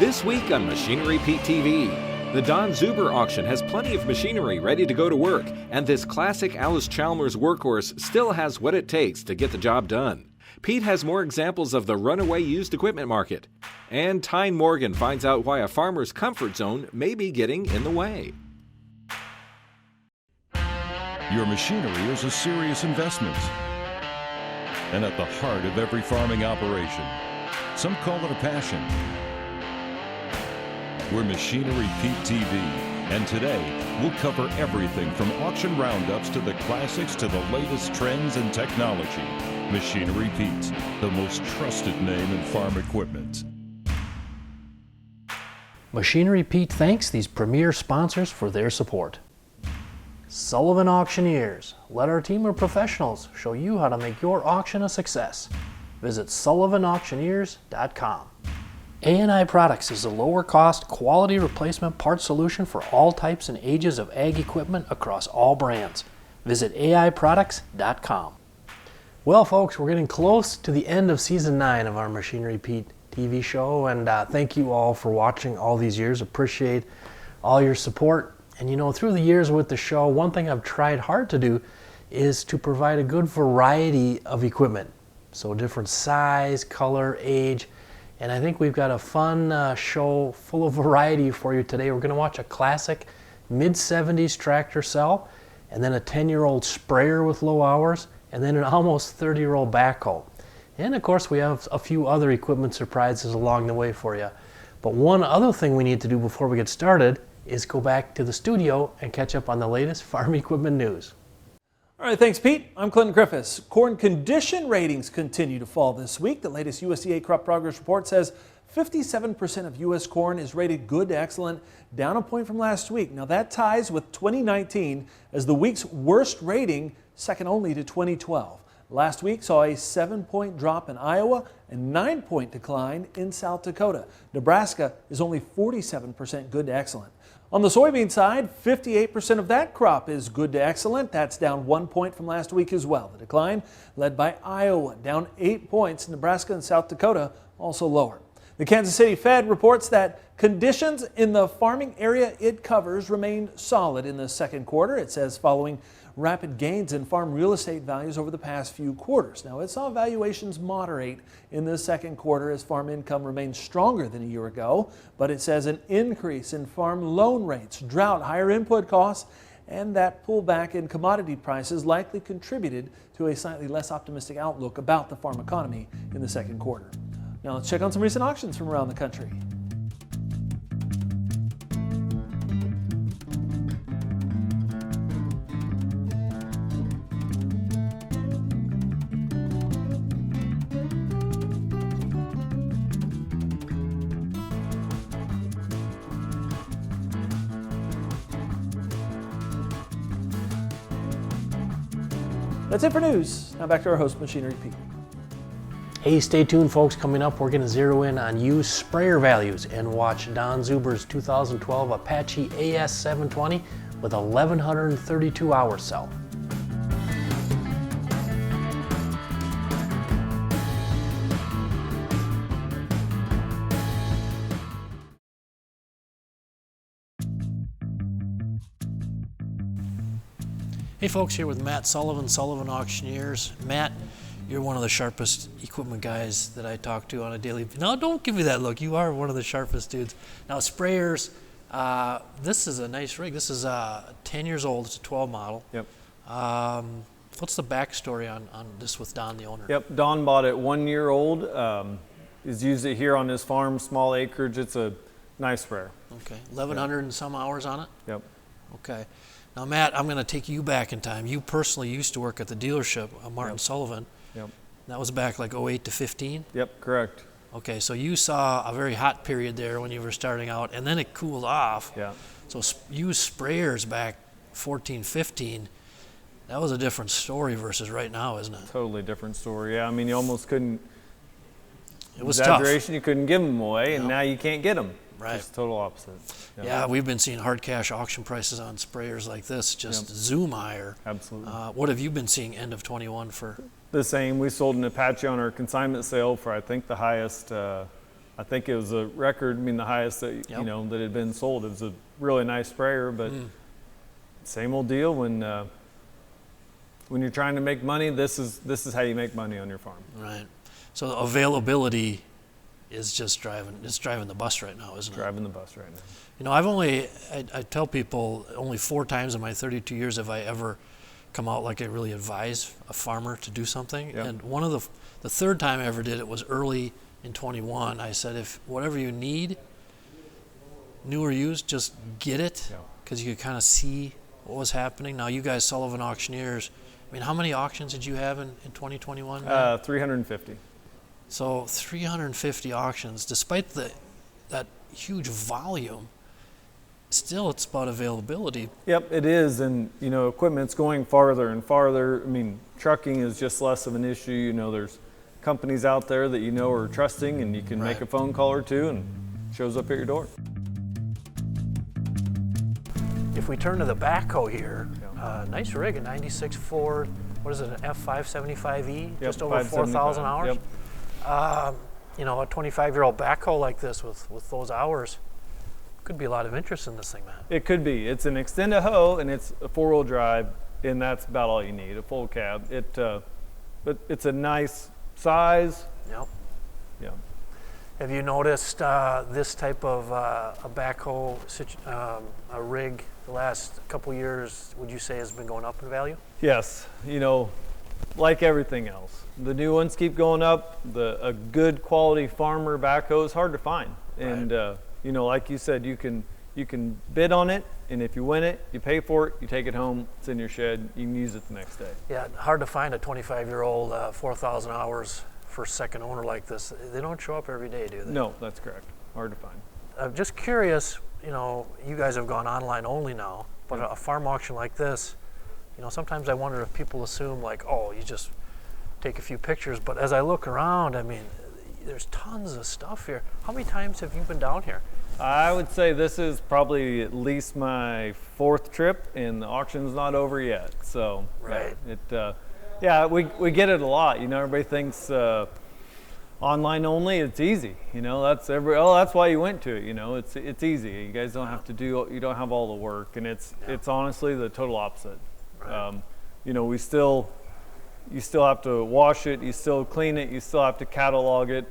This week on Machinery Pete TV, the Don Zuber auction has plenty of machinery ready to go to work, and this classic Alice Chalmers workhorse still has what it takes to get the job done. Pete has more examples of the runaway used equipment market. And Tyne Morgan finds out why a farmer's comfort zone may be getting in the way. Your machinery is a serious investment and at the heart of every farming operation. Some call it a passion. We're Machinery Pete TV, and today we'll cover everything from auction roundups to the classics to the latest trends and technology. Machinery Pete, the most trusted name in farm equipment. Machinery Pete thanks these premier sponsors for their support. Sullivan Auctioneers. Let our team of professionals show you how to make your auction a success. Visit sullivanauctioneers.com. A&I Products is a lower cost, quality replacement parts solution for all types and ages of ag equipment across all brands. Visit aiproducts.com. Well, folks, we're getting close to the end of season 9 of our Machinery Pete TV show, and thank you all for watching all these years. Appreciate all your support. And you know, through the years with the show, one thing I've tried hard to do is to provide a good variety of equipment. So different size, color, age. And I think we've got a fun show full of variety for you today. We're going to watch a classic mid-70s tractor cell, and then a 10-year-old sprayer with low hours, and then an almost 30-year-old backhoe. And of course we have a few other equipment surprises along the way for you. But one other thing we need to do before we get started is go back to the studio and catch up on the latest farm equipment news. All right, thanks, Pete. I'm Clinton Griffiths. Corn condition ratings continue to fall this week. The latest USDA crop progress report says 57% of U.S. corn is rated good to excellent, down a point from last week. Now that ties with 2019 as the week's worst rating, second only to 2012. Last week saw a 7-point drop in Iowa and 9-point decline in South Dakota. Nebraska is only 47% good to excellent. On the soybean side, 58% of that crop is good to excellent. That's down 1 point from last week as well. The decline led by Iowa, down 8 points. Nebraska and South Dakota also lower. The Kansas City Fed reports that conditions in the farming area it covers remained solid in the second quarter. It says following rapid gains in farm real estate values over the past few quarters. Now, it saw valuations moderate in the second quarter as farm income remained stronger than a year ago, but it says an increase in farm loan rates, drought, higher input costs, and that pullback in commodity prices likely contributed to a slightly less optimistic outlook about the farm economy in the second quarter. Now let's check on some recent auctions from around the country. That's it for news. Now back to our host, Machinery Pete. Hey, stay tuned, folks. Coming up, we're going to zero in on used sprayer values and watch Don Zuber's 2012 Apache AS720 with 1,132 hours sell. Hey folks, here with Matt Sullivan, Sullivan Auctioneers. Matt, you're one of the sharpest equipment guys that I talk to on a daily basis. No, don't give me that look. You are one of the sharpest dudes. Now sprayers, this is a nice rig. This is 10 years old. It's a 12 model. Yep. What's the backstory on this with Don, the owner? Yep, Don bought it 1 year old. He's used it here on his farm, small acreage. It's a nice sprayer. Okay, 1,100 and some hours on it? Yep. Okay. Now, Matt, I'm going to take you back in time. You personally used to work at the dealership, Martin Yep. Sullivan. Yep. That was back like 08 to 15? Yep, correct. Okay, so you saw a very hot period there when you were starting out, and then it cooled off. Yeah. So used sprayers back 14, 15, that was a different story versus right now, isn't it? Totally different story. Yeah, I mean, you almost couldn't, It was exaggeration, you couldn't give them away, and No. now you can't get them. Right. Just total opposite. Yeah, we've been seeing hard cash auction prices on sprayers like this just zoom higher. Absolutely. What have you been seeing end of 21 for? The same. We sold an Apache on our consignment sale for, I think, the highest I think it was a record. I mean, the highest that Yep. you know that had been sold. It was a really nice sprayer, but same old deal when you're trying to make money. This is how you make money on your farm. Right. So availability is just driving the bus right now, isn't it? Driving the bus right now. You know, I tell people only 4 times in my 32 years have I ever come out like I really advise a farmer to do something. Yep. And one of the third time I ever did it was early in 21. I said, if whatever you need, new or used, just get it, because you could kind of see what was happening. Now, you guys, Sullivan Auctioneers, I mean, how many auctions did you have in 2021? 350. So 350 auctions, despite that huge volume, still it's about availability. Yep, it is, and you know, equipment's going farther and farther. I mean, trucking is just less of an issue. You know, there's companies out there that you know are trusting, and you can make a phone call or two, and it shows up at your door. If we turn to the backhoe here, nice rig, a 96 Ford, what is it, an F575E, just over 4,000 hours? Yep. You know, a 25-year-old backhoe like this with those hours, could be a lot of interest in this thing, man. It could be. It's an extended hoe, and it's a 4-wheel drive, and that's about all you need, a full cab. But it's a nice size. Yep. Yeah. Have you noticed this type of a backhoe, a rig, the last couple years, would you say has been going up in value? Yes. You know, like everything else, the new ones keep going up. A good quality farmer backhoe is hard to find, and you know, like you said, you can bid on it, and if you win it, you pay for it, you take it home, it's in your shed, you can use it the next day. Yeah, hard to find a 25-year-old 4,000 hours for second owner like this. They don't show up every day, do they? No, that's correct. Hard to find. I'm just curious, you know, you guys have gone online only now, but a farm auction like this, you know, sometimes I wonder if people assume like, oh, you just take a few pictures, but as I look around, I mean, there's tons of stuff here. How many times have you been down here? I would say this is probably at least my 4th trip, and the auction's not over yet. So right. We get it a lot. You know, everybody thinks online only, it's easy. You know, that's why you went to it. You know, it's easy. You guys don't have to you don't have all the work, and it's honestly the total opposite. Right. You know, you still have to wash it, you still clean it, you still have to catalog it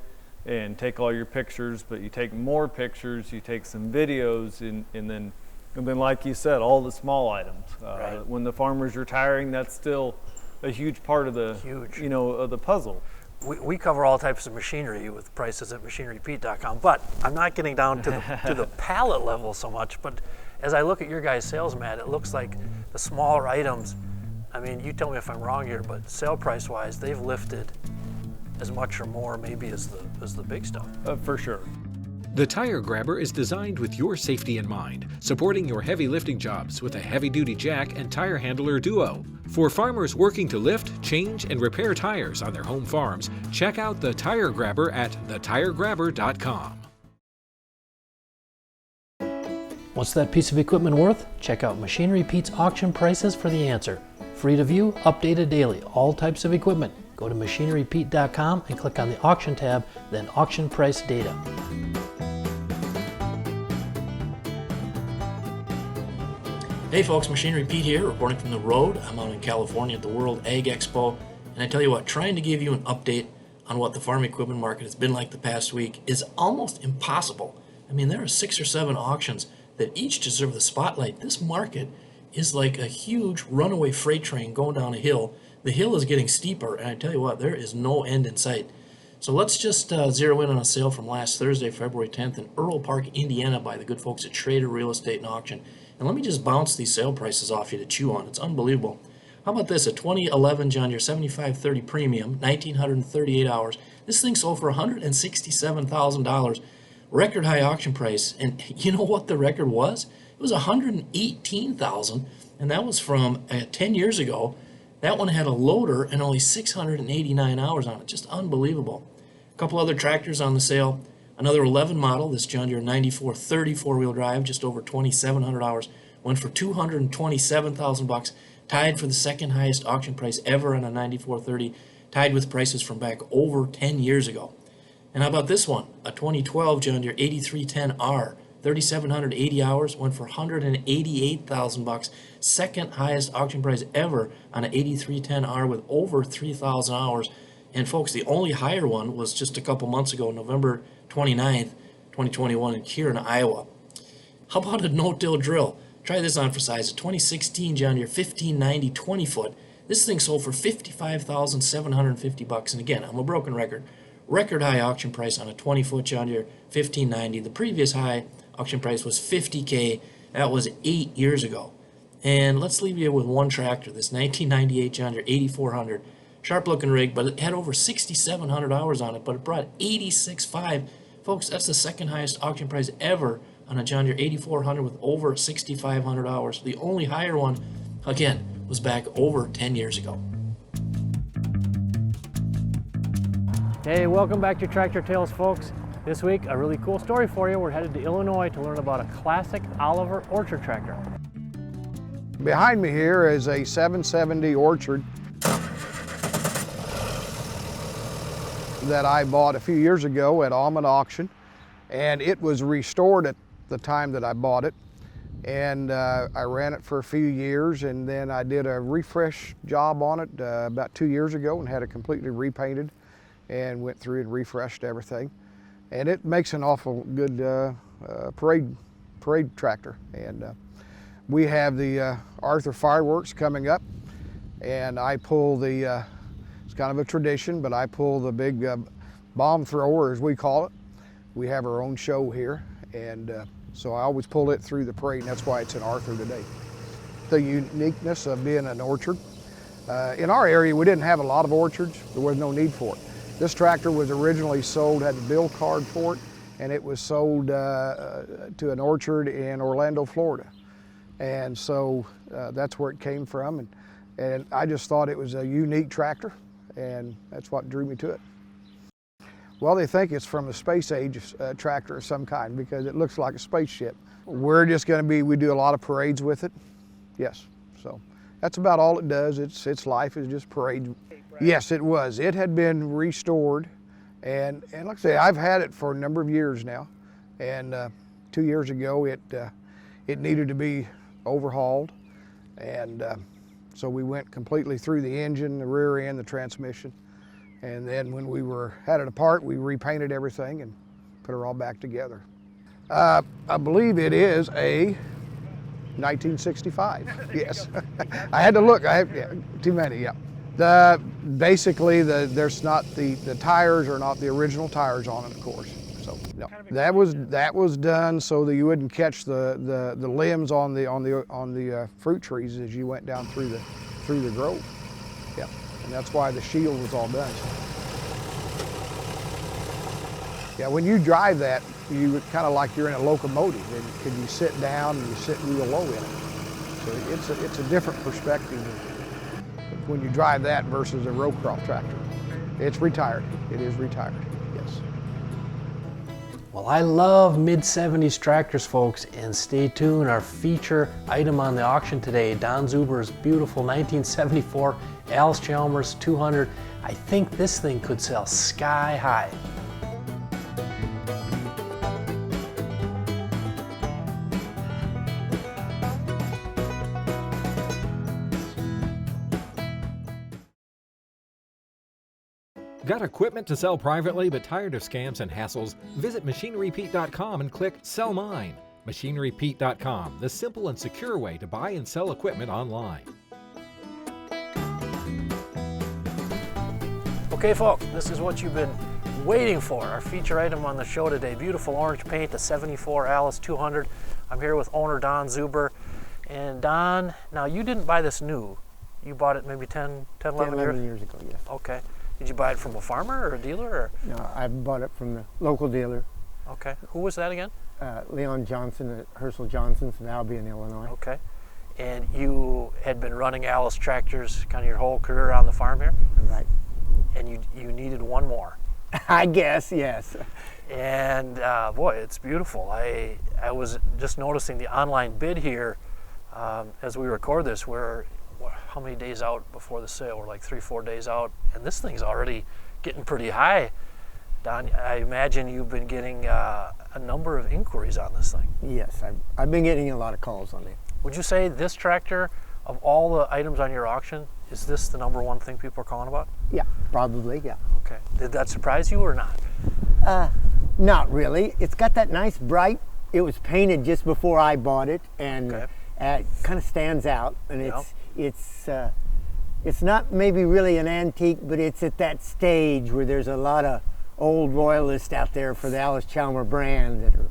and take all your pictures, but you take more pictures, you take some videos, and then like you said, all the small items. Right. When the farmer's retiring, that's still a huge part of the you know, of the puzzle. We cover all types of machinery with prices at machinerypete.com, but I'm not getting down to the pallet level so much. But as I look at your guys' sales, Matt, it looks like the smaller items, I mean, you tell me if I'm wrong here, but sale price wise, they've lifted as much or more maybe as the big stuff. For sure. The Tire Grabber is designed with your safety in mind, supporting your heavy lifting jobs with a heavy-duty jack and tire handler duo. For farmers working to lift, change, and repair tires on their home farms, check out the Tire Grabber at thetiregrabber.com. What's that piece of equipment worth? Check out Machinery Pete's auction prices for the answer. Free to view, updated daily, all types of equipment. Go to machinerypete.com and click on the auction tab, then auction price data. Hey folks, Machinery Pete here, reporting from the road. I'm out in California at the World Ag Expo, and I tell you what, trying to give you an update on what the farm equipment market has been like the past week is almost impossible. I mean, there are 6 or 7 auctions that each deserve the spotlight. This market is like a huge runaway freight train going down a hill. The hill is getting steeper, and I tell you what, there is no end in sight. So let's just zero in on a sale from last Thursday, February 10th in Earl Park, Indiana by the good folks at Trader Real Estate and Auction. And let me just bounce these sale prices off you to chew on. It's unbelievable. How about this? A 2011 John Deere 7530 Premium, 1,938 hours. This thing sold for $167,000. Record high auction price. And you know what the record was? It was $118,000, and that was from 10 years ago. That one had a loader and only 689 hours on it. Just unbelievable. A couple other tractors on the sale. Another 11 model, this John Deere 9430 four-wheel drive, just over 2,700 hours, went for $227,000, tied for the second highest auction price ever on a 9430, tied with prices from back over 10 years ago. And how about this one? A 2012 John Deere 8310R, 3,780 hours, went for $188,000. Second highest auction price ever on an 8310R with over 3,000 hours. And folks, the only higher one was just a couple months ago, November 29th, 2021, here in Iowa. How about a no-till drill? Try this on for size. A 2016 John Deere 1590 20 foot. This thing sold for $55,750. And again, I'm a broken record. Record high auction price on a 20 foot John Deere 1590. The previous high auction price was $50K. That was 8 years ago. And let's leave you with one tractor, this 1998 John Deere 8400. Sharp looking rig, but it had over 6,700 hours on it, but it brought 86.5. Folks, that's the second highest auction price ever on a John Deere 8400 with over 6,500 hours. The only higher one, again, was back over 10 years ago. Hey, welcome back to Tractor Tales, folks. This week, a really cool story for you. We're headed to Illinois to learn about a classic Oliver orchard tractor. Behind me here is a 770 Orchard that I bought a few years ago at Almond Auction, and it was restored at the time that I bought it. And I ran it for a few years, and then I did a refresh job on it about 2 years ago and had it completely repainted and went through and refreshed everything. And it makes an awful good parade tractor. And we have the Arthur Fireworks coming up, and I pull the, it's kind of a tradition, but I pull the big bomb thrower, as we call it. We have our own show here, and so I always pull it through the parade, and that's why it's an Arthur today. The uniqueness of being an orchard. In our area, we didn't have a lot of orchards. There was no need for it. This tractor was originally sold, had the bill card for it, and it was sold to an orchard in Orlando, Florida. And so that's where it came from, and I just thought it was a unique tractor, and that's what drew me to it. Well, they think it's from a space age tractor of some kind because it looks like a spaceship. We're just going to be, we do a lot of parades with it. Yes, so that's about all it does. Its life is just parade. Yes, it was. It had been restored, and like I say, I've had it for a number of years now, and 2 years ago it needed to be overhauled, and so we went completely through the engine, the rear end, the transmission, and then when we had it apart, we repainted everything and put it all back together. I believe it is a 1965. Yes, I had to look. Too many. Yeah. Basically, there's not the tires are not the original tires on it, of course. So no, that was done so that you wouldn't catch the limbs on the fruit trees as you went down through the grove. Yeah, and that's why the shield was all done. Yeah, when you drive that, you kind of like you're in a locomotive, and you sit down and you sit real low in it. So it's a different perspective when you drive that versus a row crop tractor. It's retired. It is retired. Yes. Well, I love mid-70s tractors, folks, and stay tuned. Our feature item on the auction today, Don Zuber's beautiful 1974 Allis-Chalmers 200. I think this thing could sell sky high. Got equipment to sell privately but tired of scams and hassles? Visit MachineryPete.com and click Sell Mine. MachineryPete.com, the simple and secure way to buy and sell equipment online. Okay, folks, this is what you've been waiting for. Our feature item on the show today, beautiful orange paint, the 74 Allis 200. I'm here with owner Don Zuber. And Don, now you didn't buy this new. You bought it maybe 11 years ago, yes. Okay. Did you buy it from a farmer or a dealer? Or? No, I bought it from the local dealer. Okay. Who was that again? Leon Johnson at Herschel Johnson's in Albion, Illinois. Okay. And you had been running Allis tractors kind of your whole career on the farm here? Right. And you needed one more. I guess, yes. And boy, it's beautiful. I was just noticing the online bid here as we record this. We're how many days out before the sale? We're like 3-4 days out, and this thing's already getting pretty high. Don, I imagine you've been getting a number of inquiries on this thing. Yes, I've been getting a lot of calls on it. Would you say this tractor, of all the items on your auction, is this the number one thing people are calling about? Yeah, probably, yeah. Okay. Did that surprise you or not? Not really. It's got that nice bright, it was painted just before I bought it, and Okay. It kind of stands out, and Yeah. it's not maybe really an antique, but it's at that stage where there's a lot of old royalists out there for the Alice Chalmers brand that are.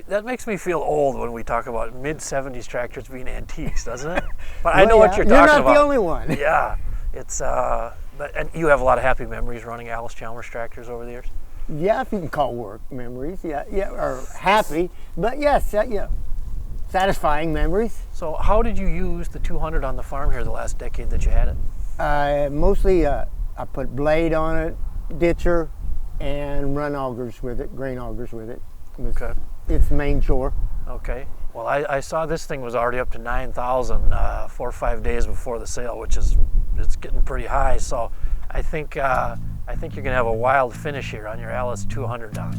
That makes me feel old when we talk about mid-70s tractors being antiques, doesn't it? But Well, I know what yeah, you're talking about. You're not the only one. Yeah, it's and you have a lot of happy memories running Alice Chalmers tractors over the years. Yeah, if you can call work memories, yeah, or happy, but yes, yeah, satisfying memories. So how did you use the 200 on the farm here the last decade that you had it? Mostly, I put blade on it, ditcher, and run augers with it, grain augers with it. Okay. It's main chore. Okay. Well, I saw this thing was already up to 9,000 4 or 5 days before the sale, which is it's getting pretty high. So I think you're gonna have a wild finish here on your Alice 200, Don.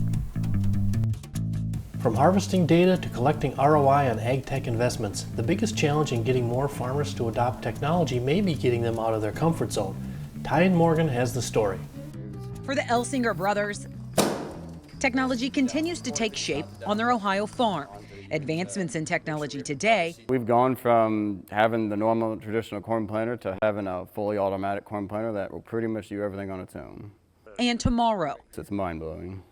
From harvesting data to collecting ROI on ag tech investments, the biggest challenge in getting more farmers to adopt technology may be getting them out of their comfort zone. Ty and Morgan has the story. For the Elsinger brothers, technology continues to take shape on their Ohio farm. Advancements in technology today. We've gone from having the normal traditional corn planter to having a fully automatic corn planter that will pretty much do everything on its own. And tomorrow. It's mind-blowing.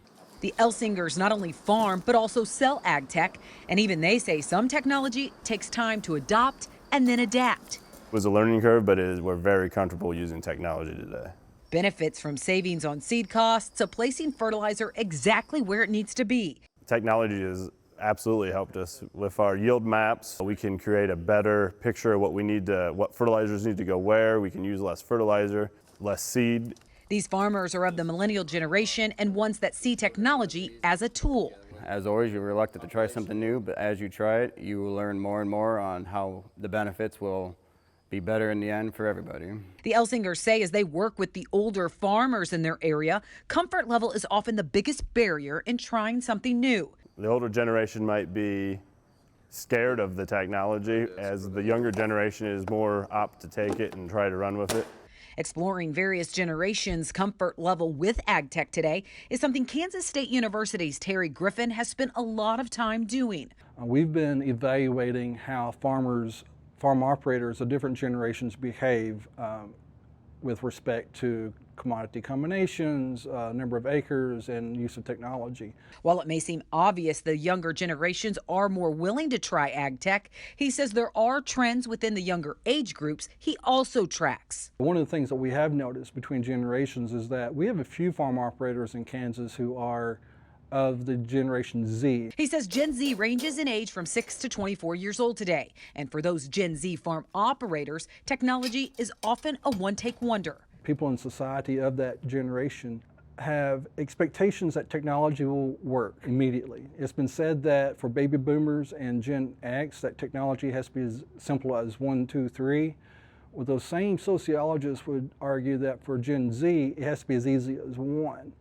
The Elsingers not only farm, but also sell ag tech. And even they say some technology takes time to adopt and then adapt. It was a learning curve, but we're very comfortable using technology today. Benefits from savings on seed costs to placing fertilizer exactly where it needs to be. Technology has absolutely helped us with our yield maps. We can create a better picture of what fertilizers need to go where. We can use less fertilizer, less seed. These farmers are of the millennial generation and ones that see technology as a tool. As always, you're reluctant to try something new, but as you try it, you will learn more and more on how the benefits will be better in the end for everybody. The Elsingers say as they work with the older farmers in their area, comfort level is often the biggest barrier in trying something new. The older generation might be scared of the technology, as the younger generation is more apt to take it and try to run with it. Exploring various generations' comfort level with ag tech today is something Kansas State University's Terry Griffin has spent a lot of time doing. We've been evaluating how farm operators of different generations behave with respect to commodity combinations, number of acres, and use of technology. While it may seem obvious the younger generations are more willing to try ag tech, he says there are trends within the younger age groups he also tracks. One of the things that we have noticed between generations is that we have a few farm operators in Kansas who are of the Generation Z. He says Gen Z ranges in age from 6 to 24 years old today. And for those Gen Z farm operators, technology is often a one-take wonder. People in society of that generation have expectations that technology will work immediately. It's been said that for baby boomers and Gen X that technology has to be as simple as 1, 2, 3. Well, those same sociologists would argue that for Gen Z it has to be as easy as 1.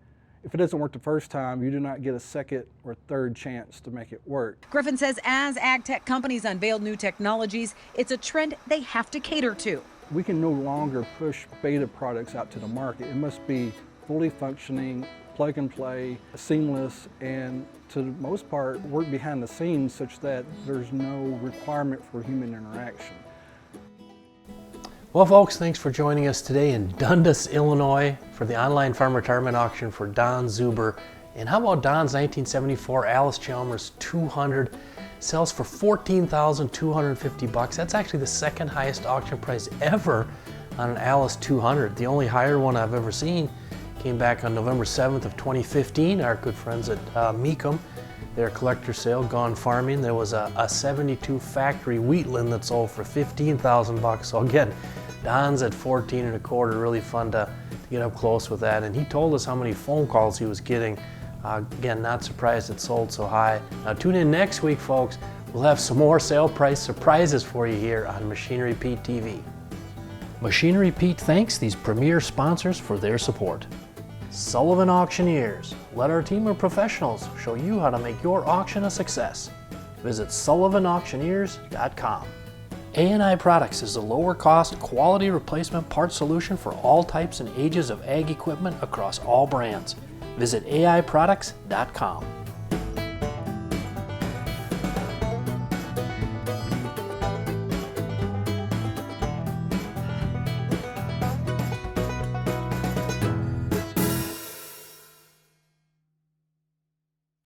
If it doesn't work the first time, you do not get a second or third chance to make it work. Griffin says as ag tech companies unveil new technologies, it's a trend they have to cater to. We can no longer push beta products out to the market. It must be fully functioning, plug and play, seamless, and to the most part, work behind the scenes such that there's no requirement for human interaction. Well, folks, thanks for joining us today in Dundas, Illinois for the online farm retirement auction for Don Zuber. And how about Don's 1974 Alice Chalmers 200? Sells for $14,250. That's actually the second highest auction price ever on an Alice 200. The only higher one I've ever seen came back on November 7th of 2015. Our good friends at Mecum, their collector sale, Gone Farming. There was a 72 factory Wheatland that sold for $15,000. So again, Don's at 14 1/4. Really fun to get up close with that. And he told us how many phone calls he was getting. Again, not surprised it sold so high. Now tune in next week, folks. We'll have some more sale price surprises for you here on Machinery Pete TV. Machinery Pete thanks these premier sponsors for their support. Sullivan Auctioneers. Let our team of professionals show you how to make your auction a success. Visit sullivanauctioneers.com. A&I Products is a lower cost, quality replacement part solution for all types and ages of ag equipment across all brands. Visit aiproducts.com.